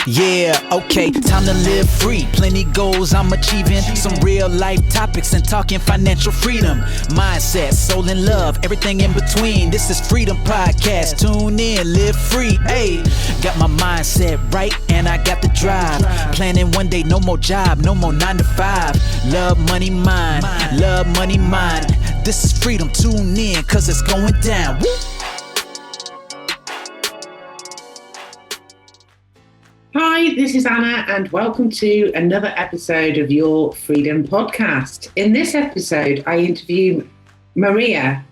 Yeah, okay, time to live free. Plenty goals I'm achieving. Some real life topics and talking financial freedom. Mindset, soul and love, everything in between. This is Freedom Podcast. Tune in, live free. Hey, got my mindset right and I got the drive. Planning one day, no more job, no more 9 to 5. Love, money, mind. Love, money, mind. This is freedom. Tune in, cause it's going down. Woo! Hi, this is Anna and welcome to another episode of your Freedom Podcast. In this episode, I interview Maria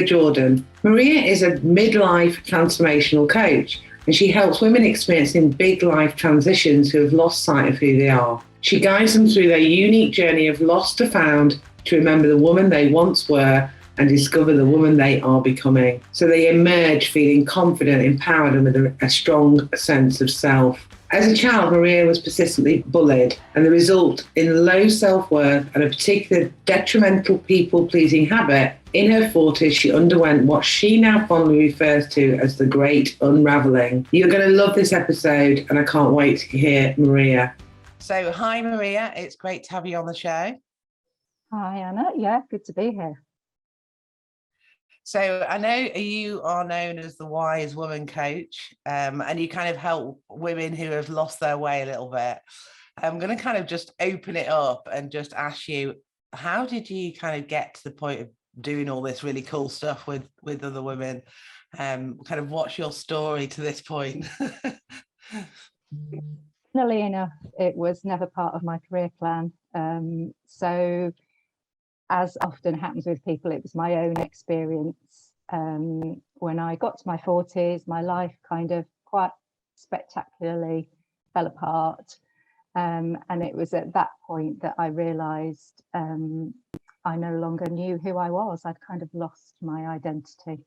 Jordan. Maria is a midlife transformational coach and she helps women experiencing big life transitions who have lost sight of who they are. She guides them through their unique journey of lost to found to remember the woman they once were and discover the woman they are becoming. So they emerge feeling confident, empowered and with a strong sense of self. As a child, Maria was persistently bullied, and the result in low self-worth and a particular detrimental people-pleasing habit. In her 40s, she underwent what she now fondly refers to as the great unraveling. You're going to love this episode, and I can't wait to hear Maria. So, hi, Maria. It's great to have you on the show. Hi, Anna. Yeah, good to be here. So I know you are known as the wise woman coach, and you kind of help women who have lost their way a little bit. I'm going to kind of just open it up and just ask you, how did you kind of get to the point of doing all this really cool stuff with other women? Kind of what's your story to this point? Funnily enough, it was never part of my career plan. So as often happens with people, it was my own experience. When I got to my 40s, my life kind of quite spectacularly fell apart. And it was at that point that I realised I no longer knew who I was. I'd kind of lost my identity.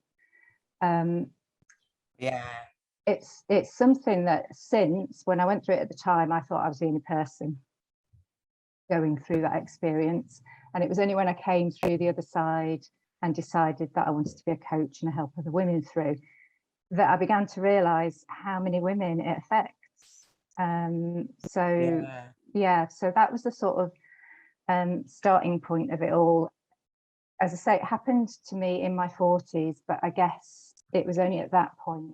It's something that since, when I went through it at the time, I thought I was the only person going through that experience. And it was only when I came through the other side and decided that I wanted to be a coach and help other women through that I began to realise how many women it affects. So that was the sort of starting point of it all. As I say, it happened to me in my 40s, but I guess it was only at that point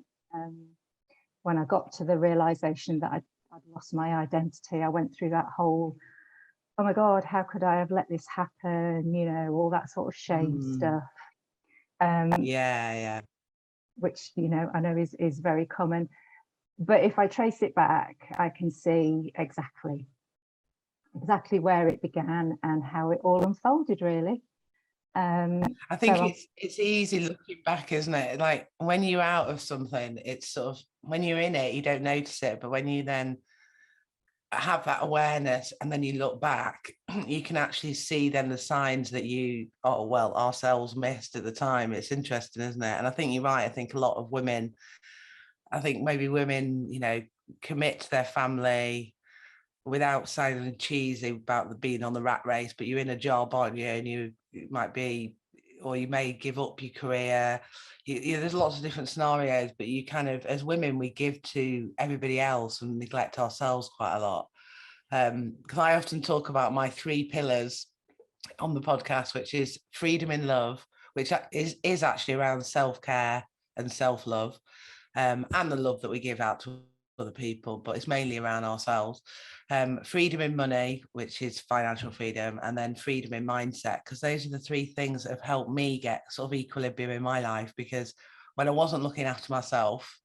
when I got to the realisation that I'd lost my identity. I went through that whole, oh my God, how could I have let this happen? You know, all that sort of shame stuff. Which, you know, I know is very common. But if I trace it back, I can see exactly where it began and how it all unfolded, really. I think it's easy looking back, isn't it? Like when you're out of something, it's sort of, when you're in it, you don't notice it. But when you then have that awareness and then you look back, you can actually see then the signs that ourselves missed at the time. It's interesting, isn't it? And I think you're right. I think a lot of women, you know, commit to their family without sounding cheesy about being on the rat race, but you're in a job, aren't you? And you might be, or you may give up your career. There's lots of different scenarios, but you kind of, as women, we give to everybody else and neglect ourselves quite a lot. Because I often talk about my 3 pillars on the podcast, which is freedom in love, which is actually around self-care and self-love, and the love that we give out to other people, but it's mainly around ourselves. Freedom in money, which is financial freedom, and then freedom in mindset, because those are the 3 things that have helped me get sort of equilibrium in my life. Because when I wasn't looking after myself,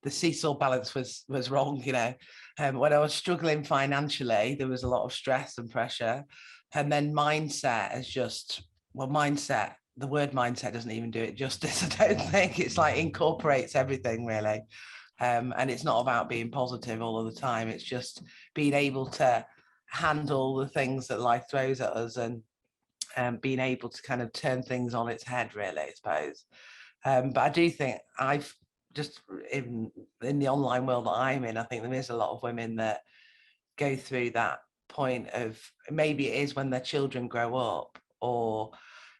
the seesaw balance was wrong, you know. When I was struggling financially, there was a lot of stress and pressure. And then mindset is just, mindset, the word mindset doesn't even do it justice, I don't think. It's like incorporates everything, really. And it's not about being positive all of the time. It's just being able to handle the things that life throws at us and being able to kind of turn things on its head, really, I suppose. But I do think I've just in the online world that I'm in, I think there is a lot of women that go through that point of, maybe it is when their children grow up, or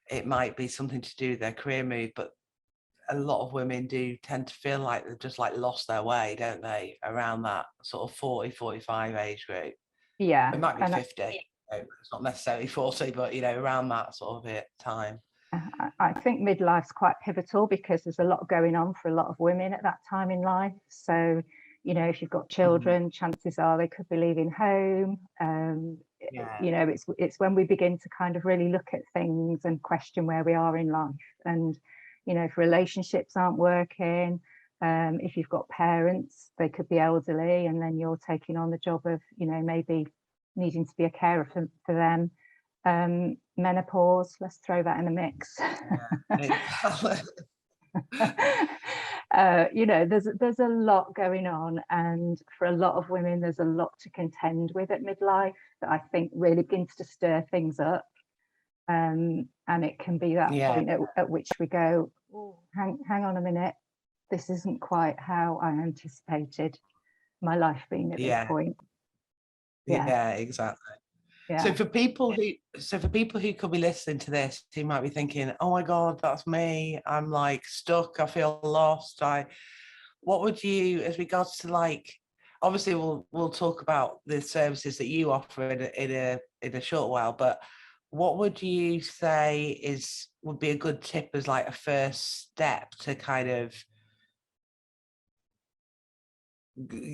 it might be something to do with their career move, but a lot of women do tend to feel like they've just like lost their way, don't they, around that sort of 40-45 age group. Yeah, It might be and 50, it's not necessarily 40, but around that sort of time. I think midlife's quite pivotal because there's a lot going on for a lot of women at that time in life. So, if you've got children, chances are they could be leaving home. It's when we begin to kind of really look at things and question where we are in life. And, if relationships aren't working, if you've got parents, they could be elderly, and then you're taking on the job of, maybe needing to be a carer for them. Menopause, let's throw that in the mix. There's a lot going on, and for a lot of women there's a lot to contend with at midlife that I think really begins to stir things up, and it can be that point at which we go, oh, hang on a minute, this isn't quite how I anticipated my life being at this point. Exactly. So for people who could be listening to this, who might be thinking, oh my God, that's me, I'm like stuck, I feel lost, what would you, as regards to like, obviously we'll talk about the services that you offer in a short while, but what would you say would be a good tip as like a first step to kind of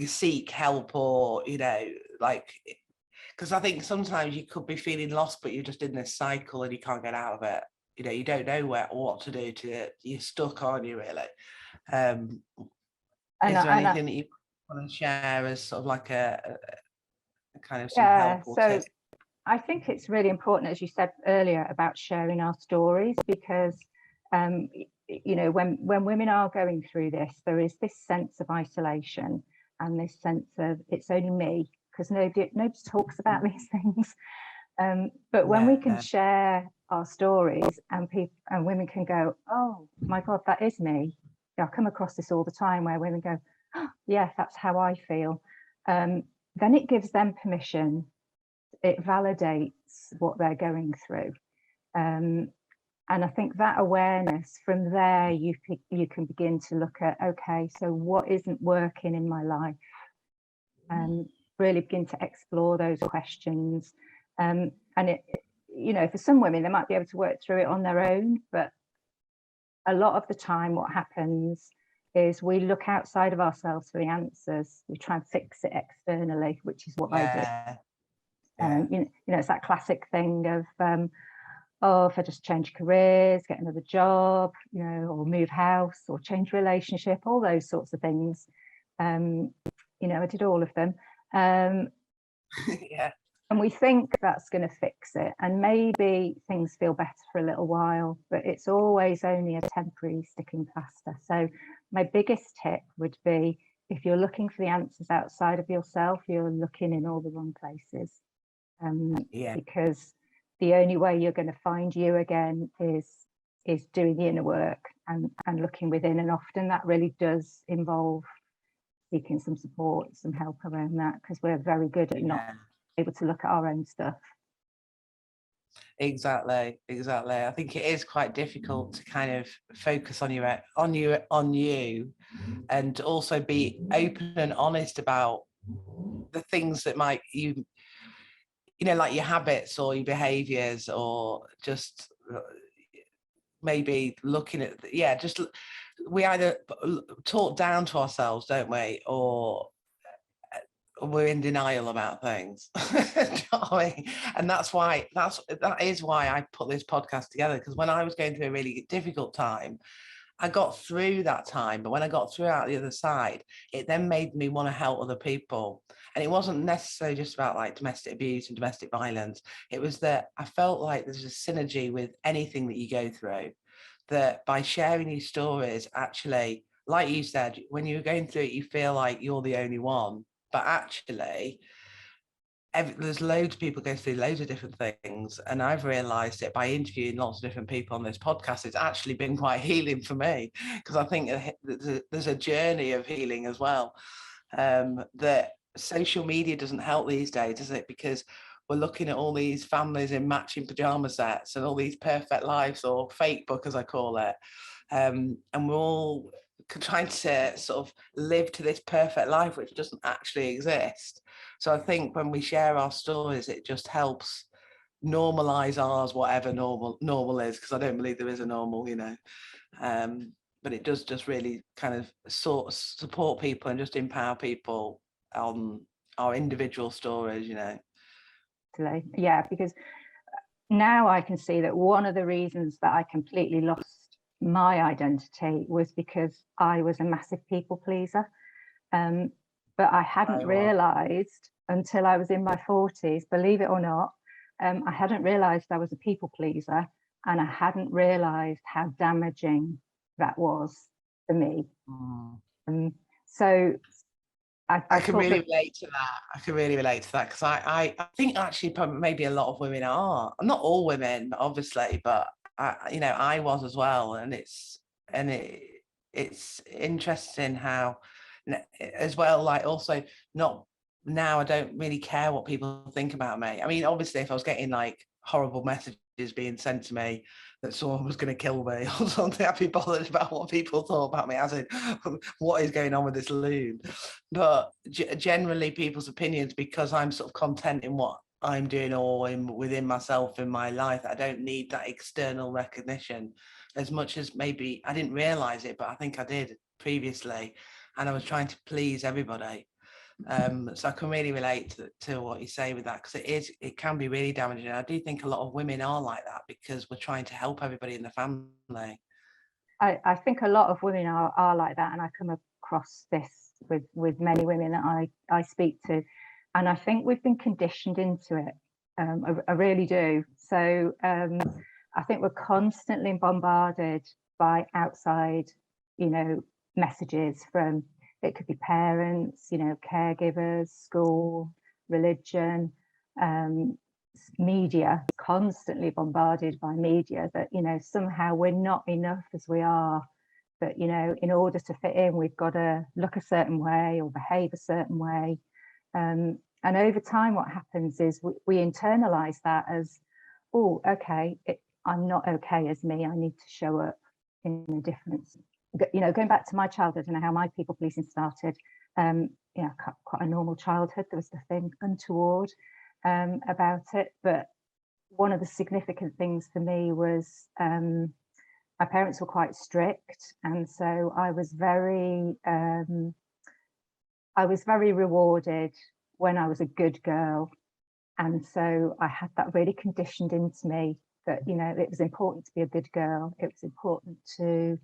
seek help, or like, because I think sometimes you could be feeling lost, but you're just in this cycle and you can't get out of it. You don't know what to do you're stuck, aren't you, really? Is there anything that you want to share as sort of like a kind of some help or tip? I think it's really important, as you said earlier, about sharing our stories, because when women are going through this, there is this sense of isolation and this sense of it's only me, because nobody talks about these things. But when we can share our stories and women can go, oh my God, that is me. I come across this all the time where women go, oh, yeah, that's how I feel. Then it gives them permission. It validates what they're going through. And I think that awareness, from there, you can begin to look at, okay, so what isn't working in my life? And really begin to explore those questions. And for some women, they might be able to work through it on their own, but a lot of the time what happens is we look outside of ourselves for the answers. We try and fix it externally, which is what I do. It's that classic thing of, if I just change careers, get another job, or move house, or change relationship, all those sorts of things. I did all of them. And we think that's going to fix it, and maybe things feel better for a little while, but it's always only a temporary sticking plaster. So my biggest tip would be, if you're looking for the answers outside of yourself, you're looking in all the wrong places. Because the only way you're going to find you again is doing the inner work and looking within, and often that really does involve seeking some support, some help around that, because we're very good at not able to look at our own stuff. Exactly. I think it is quite difficult to kind of focus on you, and also be open and honest about the things that might like your habits or your behaviors, or just maybe looking at we either talk down to ourselves, don't we, or we're in denial about things. You know what I mean? And that is why I put this podcast together, because when I was going through a really difficult time, I got through that time, but when I got through out the other side, it then made me want to help other people. And it wasn't necessarily just about like domestic abuse and domestic violence. It was that I felt like there's a synergy with anything that you go through, that by sharing these stories, actually, like you said, when you're going through it, you feel like you're the only one, but actually there's loads of people go through loads of different things, and I've realized it by interviewing lots of different people on this podcast. It's actually been quite healing for me, because I think there's a journey of healing as well, that social media doesn't help these days, does it? Because we're looking at all these families in matching pajama sets and all these perfect lives, or fake book as I call it, and we're all trying to sort of live to this perfect life which doesn't actually exist. So I think when we share our stories, it just helps normalize ours, whatever normal is, because I don't believe there is a normal, but it does just really kind of support people and just empower people on our individual stories. Yeah, because now I can see that one of the reasons that I completely lost my identity was because I was a massive people pleaser. But I hadn't realised until I was in my 40s, believe it or not, I hadn't realised I was a people pleaser, and I hadn't realised how damaging that was for me. So I can really relate to that. I can really relate to that, because I think actually probably maybe a lot of women are, not all women obviously, but I was as well, and it's interesting how as well, like, also not now I don't really care what people think about me. I mean, obviously if I was getting like horrible messages being sent to me that someone was going to kill me or something, I'd be bothered about what people thought about me, as in what is going on with this loon. But generally people's opinions, because I'm sort of content in what I'm doing or within myself in my life, I don't need that external recognition as much as maybe I didn't realize it, but I think I did previously, and I was trying to please everybody. So I can really relate to what you say with that, because it can be really damaging. I do think a lot of women are like that because we're trying to help everybody in the family. I think a lot of women are like that, and I come across this with many women that I speak to, and I think we've been conditioned into it. I really do. So I think we're constantly bombarded by outside, messages from, it could be parents, caregivers, school, religion, media, constantly bombarded by media that, somehow we're not enough as we are. That, in order to fit in, we've got to look a certain way or behave a certain way. And over time, what happens is we internalize that as, oh, okay, I'm not okay as me. I need to show up in a difference. Going back to my childhood and how my people pleasing started, quite a normal childhood. There was nothing untoward about it. But one of the significant things for me was my parents were quite strict. And so I was very rewarded when I was a good girl. And so I had that really conditioned into me that, it was important to be a good girl. It was important to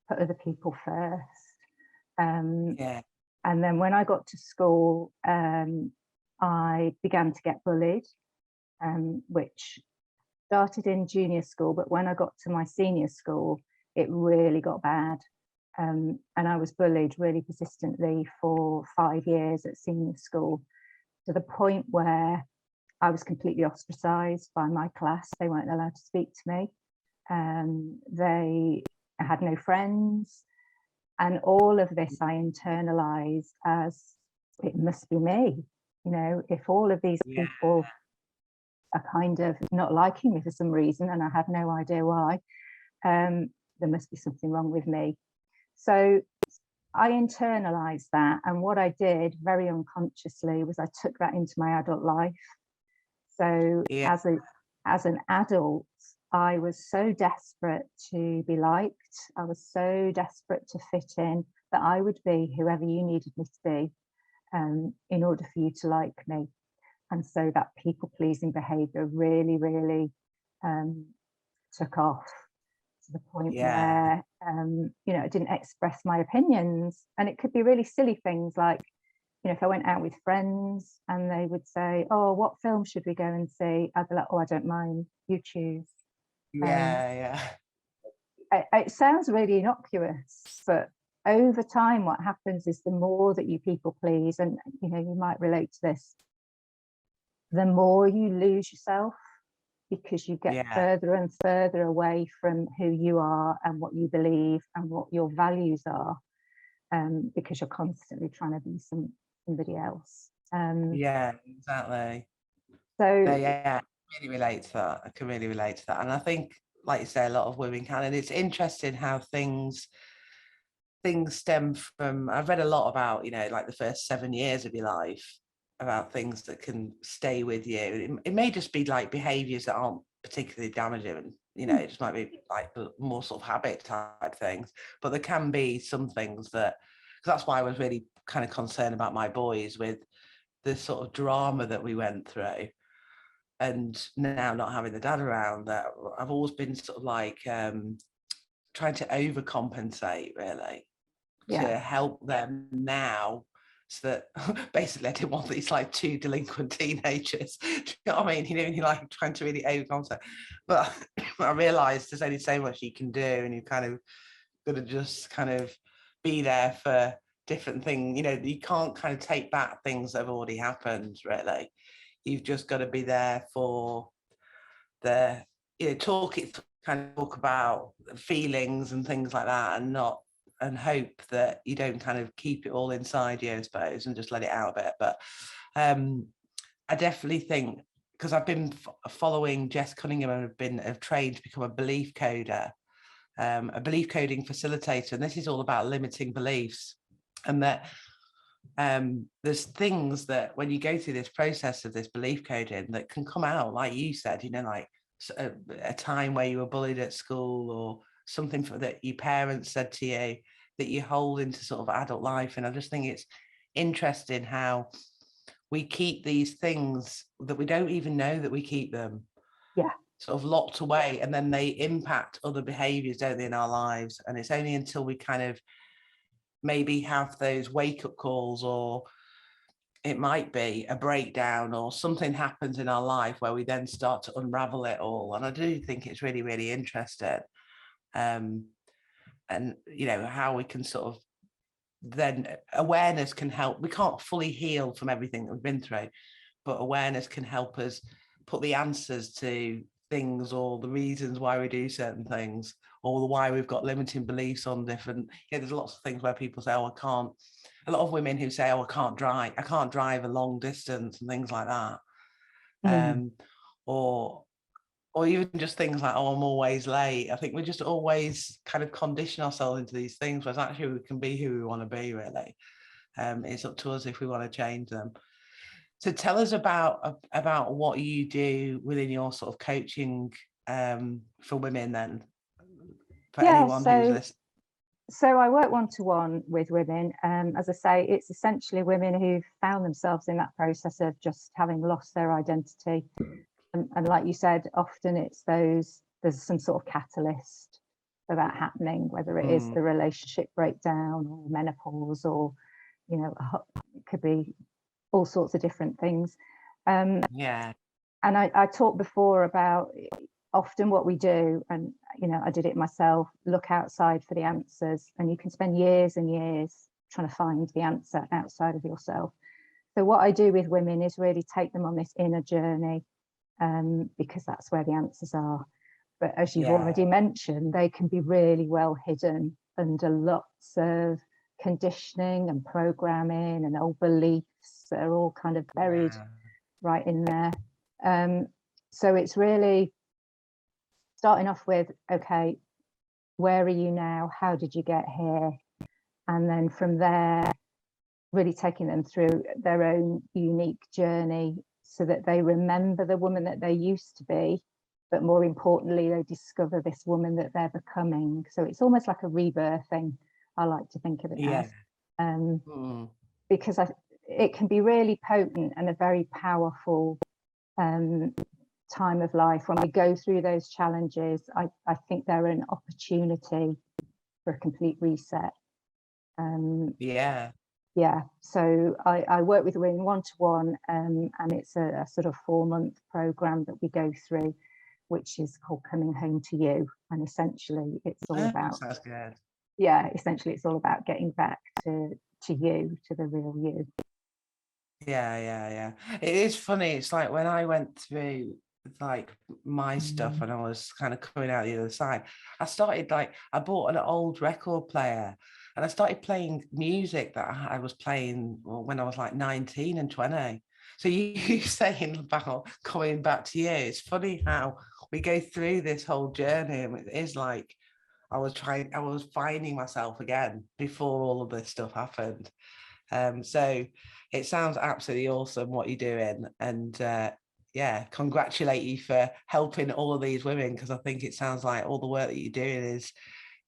put other people first. And then when I got to school, I began to get bullied, which started in junior school. But when I got to my senior school, it really got bad. And I was bullied really persistently for 5 years at senior school, to the point where I was completely ostracized by my class. They weren't allowed to speak to me. I had no friends. And all of this I internalized as, it must be me. If all of these people are kind of not liking me for some reason, and I have no idea why, there must be something wrong with me. So I internalized that. And what I did very unconsciously was I took that into my adult life. So as an adult, I was so desperate to be liked. I was so desperate to fit in that I would be whoever you needed me to be in order for you to like me. And so that people-pleasing behaviour really, really took off, to the point where, I didn't express my opinions. And it could be really silly things like, if I went out with friends and they would say, oh, what film should we go and see? I'd be like, oh, I don't mind, you choose. It sounds really innocuous, but over time, what happens is the more that you people please, and you might relate to this, the more you lose yourself, because you get further and further away from who you are and what you believe and what your values are, because you're constantly trying to be somebody else. Exactly. So yeah, I really relate to that. I can really relate to that. And I think, like you say, a lot of women can. And it's interesting how things stem from, I've read a lot about, like the first 7 years of your life, about things that can stay with you. It may just be like behaviors that aren't particularly damaging, it just might be like more sort of habit type things, but there can be some things that, because that's why I was really kind of concerned about my boys, with the sort of drama that we went through. And now not having the dad around, that I've always been sort of like trying to overcompensate, really, to help them now, so that basically I didn't want these like two delinquent teenagers. Do you know what I mean? And you're like trying to really overcompensate. But I realised there's only so much you can do, and you kind of got to just kind of be there for different things. You can't kind of take back things that have already happened, really. You've just got to be there for the, talk about feelings and things like that, and hope that you don't kind of keep it all inside you, I suppose, and just let it out a bit. But I definitely think, because I've been following Jess Cunningham and have trained to become a belief coder, a belief coding facilitator, and this is all about limiting beliefs. And that there's things that when you go through this process of this belief coding that can come out, like you said, like a time where you were bullied at school, or something that your parents said to you that you hold into sort of adult life. And I just think it's interesting how we keep these things that we don't even know that we keep them. Yeah. Sort of locked away, and then they impact other behaviors, don't they, in our lives. And it's only until we kind of maybe have those wake-up calls, or it might be a breakdown or something happens in our life where we then start to unravel it all. And I do think it's really, really interesting. And how we can sort of, then awareness can help. We can't fully heal from everything that we've been through, but awareness can help us put the answers to things, or the reasons why we do certain things, or why we've got limiting beliefs on different, there's lots of things where people say, I can't, a lot of women who say, I can't drive a long distance, and things like that. Or even just things like, I'm always late. I think we just always kind of condition ourselves into these things, whereas actually we can be who we want to be, really. It's up to us if we want to change them. So tell us about what you do within your sort of coaching for women, then, for anyone who's listening. So I work one-to-one with women. As I say, it's essentially women who've found themselves in that process of just having lost their identity. And like you said, often it's there's some sort of catalyst for that happening, whether it is the relationship breakdown or menopause, or, it could be all sorts of different things. And I talked before about often what we do, and I did it myself, look outside for the answers, and you can spend years and years trying to find the answer outside of yourself. So what I do with women is really take them on this inner journey, because that's where the answers are. But as you've already mentioned, they can be really well hidden under lots of conditioning and programming and old beliefs that are all kind of buried right in there. So it's really starting off with, okay, where are you now? How did you get here? And then from there, really taking them through their own unique journey, so that they remember the woman that they used to be, but more importantly, they discover this woman that they're becoming. So it's almost like a rebirthing, I like to think of it as, because it can be really potent and a very powerful time of life. When we go through those challenges, I think they're an opportunity for a complete reset. So I work with women one-to-one, and it's a sort of 4-month program that we go through, which is called Coming Home to You. And essentially it's all about, essentially it's all about getting back to you, to the real you. Yeah. It is funny. It's like when I went through like my stuff and I was kind of coming out the other side, I bought an old record player, and I started playing music that I was playing when I was like 19 and 20. So you saying about coming back to you, it's funny how we go through this whole journey, and it is like I was finding myself again before all of this stuff happened. So it sounds absolutely awesome what you're doing, and yeah, congratulate you for helping all of these women, because I think it sounds like all the work that you're doing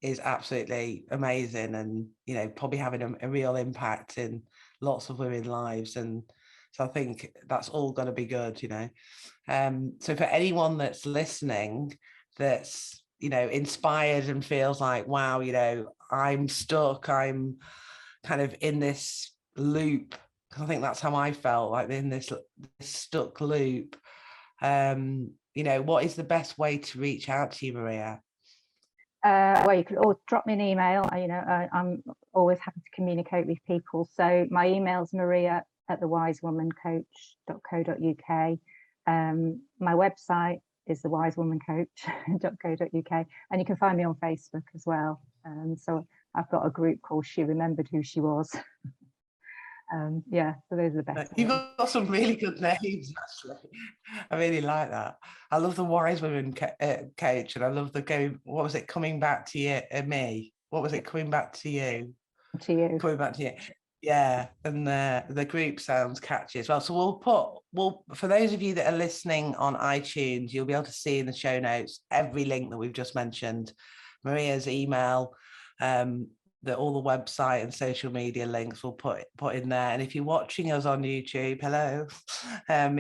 is absolutely amazing, and you know, probably having a real impact in lots of women's lives. And so I think that's all going to be good, you know. So for anyone that's listening, that's, you know, inspired and feels like, wow, you know, I'm stuck, I'm kind of in this loop, because I think that's how I felt, like in this stuck loop. You know, what is the best way to reach out to you, Maria? Well, you could always drop me an email. I'm always happy to communicate with people. So my email's maria@thewisewomancoach.co.uk. My website is thewisewomancoach.co.uk, and you can find me on Facebook as well. So I've got a group called She Remembered Who She Was. Yeah, so those are the best. You've got some really good names, actually. I really like that. I love the Wise Women Coach, and I love the what was it, coming back to you, me? What was it, coming back to you? To you. Coming back to you. Yeah, and the group sounds catchy as well. So we'll for those of you that are listening on iTunes, you'll be able to see in the show notes every link that we've just mentioned, Maria's email, all the website and social media links we'll put in there. And if you're watching us on YouTube, hello,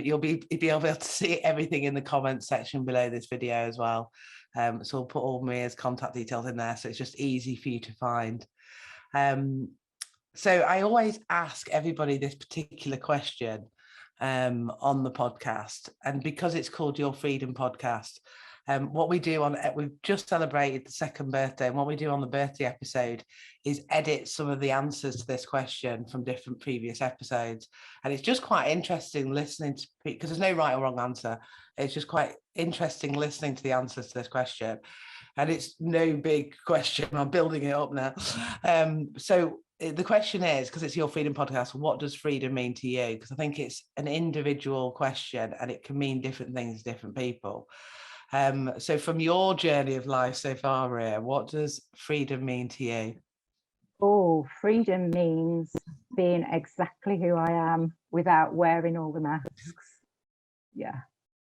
you'll be able to see everything in the comments section below this video as well. So we'll put all Maria's contact details in there, so it's just easy for you to find. So I always ask everybody this particular question on the podcast, and because it's called Your Freedom Podcast, what we do we've just celebrated the 2nd birthday, and what we do on the birthday episode is edit some of the answers to this question from different previous episodes. And it's just quite interesting listening to, because there's no right or wrong answer. It's just quite interesting listening to the answers to this question. And it's no big question. I'm building it up now. So the question is, because it's Your Freedom Podcast, what does freedom mean to you? Because I think it's an individual question, and it can mean different things to different people. So from your journey of life so far, Maria, what does freedom mean to you? Oh, freedom means being exactly who I am without wearing all the masks. Yeah.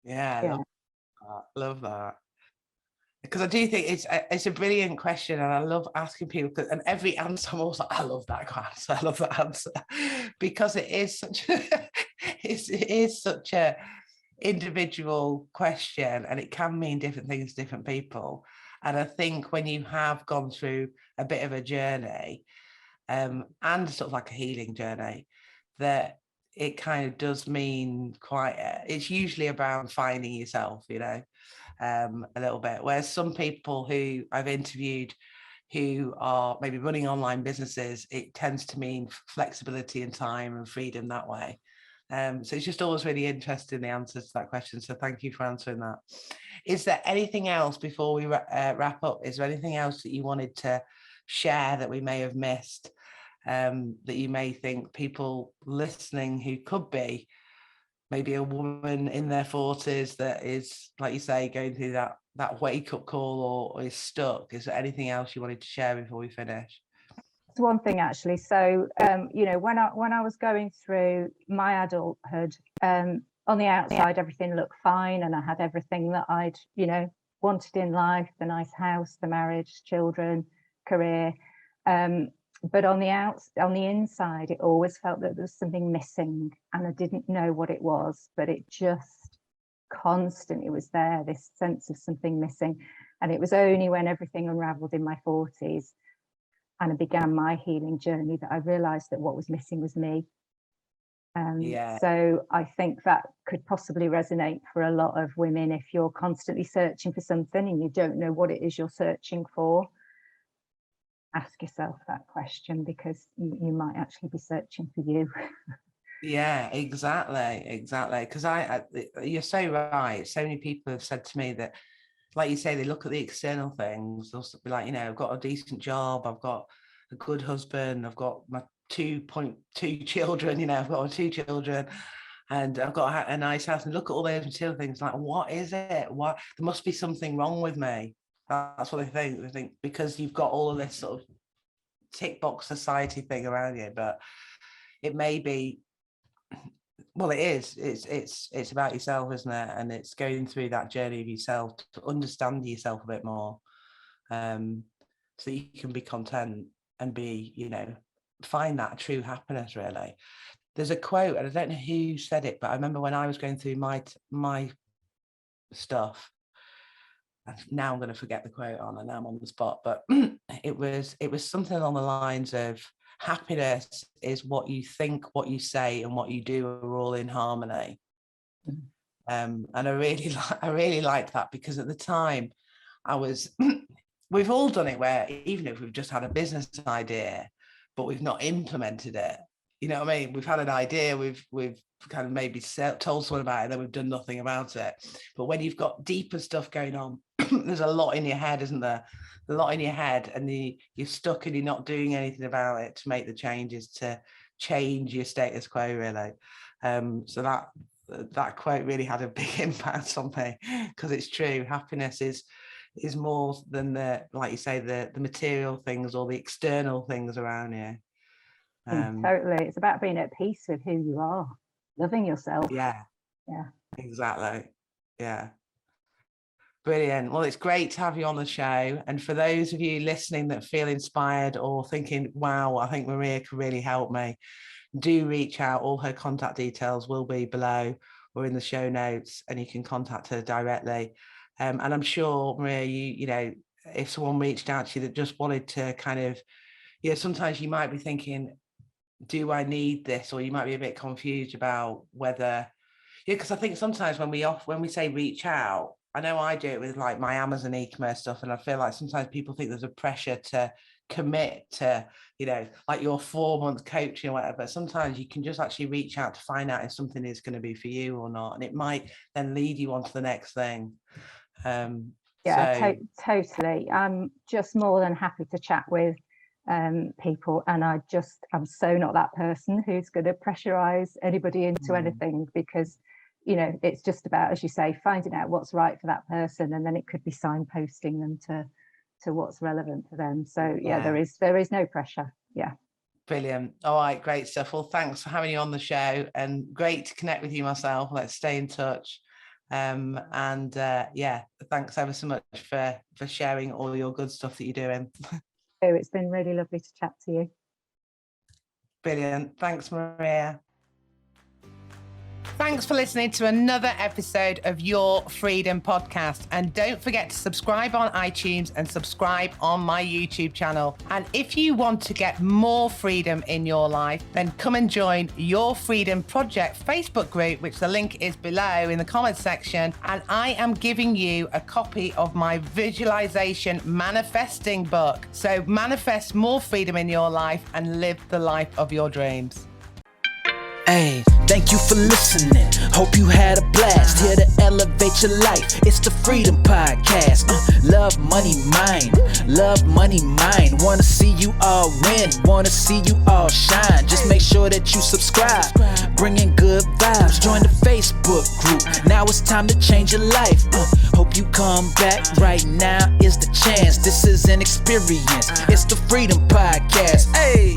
Yeah, love that. Because I do think it's a brilliant question, and I love asking people, and every answer I'm always like, I love that answer, I love that answer, because it is such a individual question, and it can mean different things to different people. And I think when you have gone through a bit of a journey, and sort of like a healing journey, that it kind of does mean it's usually about finding yourself, you know, a little bit. Whereas some people who I've interviewed who are maybe running online businesses, it tends to mean flexibility and time and freedom that way. So it's just always really interesting, the answers to that question. So thank you for answering that. Is there anything else before we wrap up? Is there anything else that you wanted to share that we may have missed, that you may think people listening who could be maybe a woman in their 40s that is, like you say, going through that wake-up call or is stuck? Is there anything else you wanted to share before we finish? It's one thing, actually. So, you know, when I was going through my adulthood, on the outside, everything looked fine, and I had everything that I'd, you know, wanted in life: the nice house, the marriage, children, career. But on the inside, it always felt that there was something missing, and I didn't know what it was, but it just constantly was there, this sense of something missing. And it was only when everything unraveled in my 40s and I began my healing journey that I realized that what was missing was me. So I think that could possibly resonate for a lot of women. If you're constantly searching for something and you don't know what it is you're searching for, ask yourself that question, because you might actually be searching for you. Yeah, exactly. Because you're so right. So many people have said to me that, like you say, they look at the external things. They'll be like, you know, I've got a decent job, I've got a good husband, I've got my 2.2 children, you know, I've got 2 children. and I've got a nice house, and look at all those material things, like, what is it? What, there must be something wrong with me. That's what they think. They think because you've got all of this sort of tick box society thing around you, but it may be, well, it is. It's about yourself, isn't it? And it's going through that journey of yourself to understand yourself a bit more, so you can be content and be, you know, find that true happiness, really. There's a quote, and I don't know who said it, but I remember when I was going through my stuff, and now I'm going to forget the quote on, and now I'm on the spot, but it was something along the lines of, happiness is what you think, what you say, and what you do are all in harmony. And I really liked that, because at the time I was, we've all done it, where even if we've just had a business idea, but we've not implemented it, you know what I mean? We've had an idea, we've kind of maybe told someone about it, and then we've done nothing about it. But when you've got deeper stuff going on, there's a lot in your head, isn't there? A lot in your head, and you're stuck and you're not doing anything about it to make the changes to change your status quo, really. So that quote really had a big impact on me, because it's true. Happiness is more than the, like you say, the material things or the external things around you. Totally. It's about being at peace with who you are, loving yourself. Yeah, exactly. Yeah. Brilliant. Well, it's great to have you on the show. And for those of you listening that feel inspired or thinking, wow, I think Maria could really help me, do reach out. All her contact details will be below or in the show notes, and you can contact her directly. And I'm sure, Maria, you know, if someone reached out to you that just wanted to kind of, yeah, sometimes you might be thinking, do I need this? Or you might be a bit confused about whether, yeah, because I think sometimes when we say reach out, I know I do it with like my Amazon e-commerce stuff, and I feel like sometimes people think there's a pressure to commit to, you know, like your 4-month coaching or whatever. Sometimes you can just actually reach out to find out if something is going to be for you or not, and it might then lead you on to the next thing. Totally. I'm just more than happy to chat with people, and I'm so not that person who's going to pressurize anybody into anything, because, you know, it's just about, as you say, finding out what's right for that person, and then it could be signposting them to what's relevant to them. So there is no pressure. Yeah. Brilliant. All right, great stuff. Well, thanks for having you on the show, and great to connect with you myself. Let's stay in touch. Thanks ever so much for sharing all your good stuff that you're doing. Oh, it's been really lovely to chat to you. Brilliant. Thanks, Maria. Thanks for listening to another episode of Your Freedom Podcast. And don't forget to subscribe on iTunes and subscribe on my YouTube channel. And if you want to get more freedom in your life, then come and join Your Freedom Project Facebook group, which the link is below in the comments section. And I am giving you a copy of my visualization manifesting book. So manifest more freedom in your life and live the life of your dreams. Hey, thank you for listening. Hope you had a blast. Here to elevate your life. It's the Freedom Podcast. Love, money, mind. Love, money, mind. Wanna see you all win. Wanna see you all shine. Just make sure that you subscribe. Bringing good vibes. Join the Facebook group. Now it's time to change your life. Hope you come back. Right now is the chance. This is an experience. It's the Freedom Podcast. Hey.